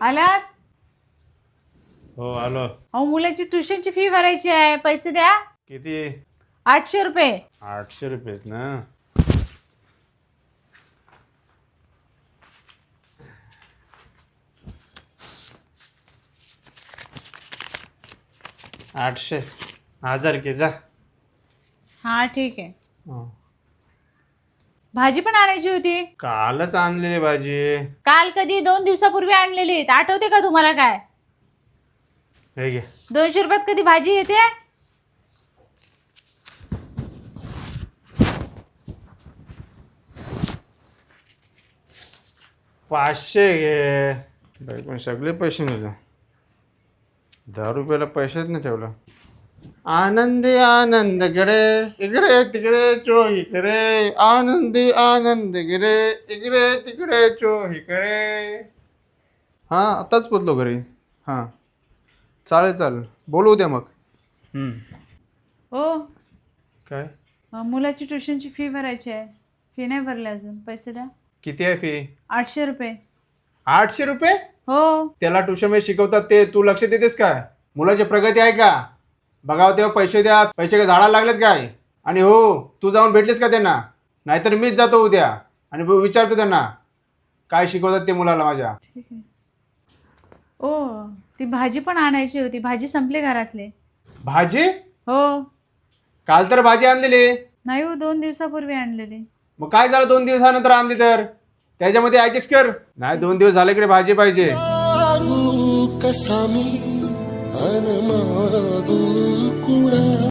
आलात? हो आलो. अहो मुलाची ट्युशनची फी भरायची आहे, पैसे द्या. किती? 800 रुपये. 800 रुपयेच ना. आठशे 1000 घे जा. हा ठीक आहे. हो. भाजी पण आणायची होती. कालच आणलेली भाजी. काल कधी 2 दिवसापूर्वी आणलेली, आठवते का तुम्हाला काय? हे घे. 200 रुपयात कधी भाजी येते? पाचशे घे. बाई पण सगळे पैसे नेले. 10 रुपयाला पैसेच नाही ठेवला. आनंदी आनंद गिरे इकडे तिकडे चोहीकडे, आनंदी आनंद गिरे इकडे तिकडे चोहीकडे. हां आताच पोचलो घरी. हां चालेल बोलू द्या मग. हो, काय? मुलाची ट्युशनची फी भरायची आहे. फी नाही भरली अजून, पैसे द्या. किती आहे फी? 800 रुपये. 800 रुपये? हो. त्याला ट्युशन मध्ये शिकवतात ते तू लक्ष देतेस काय? मुलाची प्रगती आहे का? बघावं तेव्हा पैसे द्या. पैसे काय झाडाला लागलेत काय? आणि हो तू जाऊन भेटलीस का त्यांना? नाहीतर मीच जातो उद्या आणि विचारतो त्यांना काय शिकवतात ते मुलाला माझ्या. ठीक आहे. ओ ती भाजी पण आणायची होती, भाजी संपली घरातले. भाजी? हो. काल तर भाजी आणलेली. नाही हो, 2 दिवसापूर्वी आणलेली. मग काय झालं 2 दिवसानंतर आणली तर? त्याच्यामध्ये ऍडजस्ट कर. नाही 2 दिवस झाले की रे भाजी पाहिजे. कसा मी अनमादू कुणा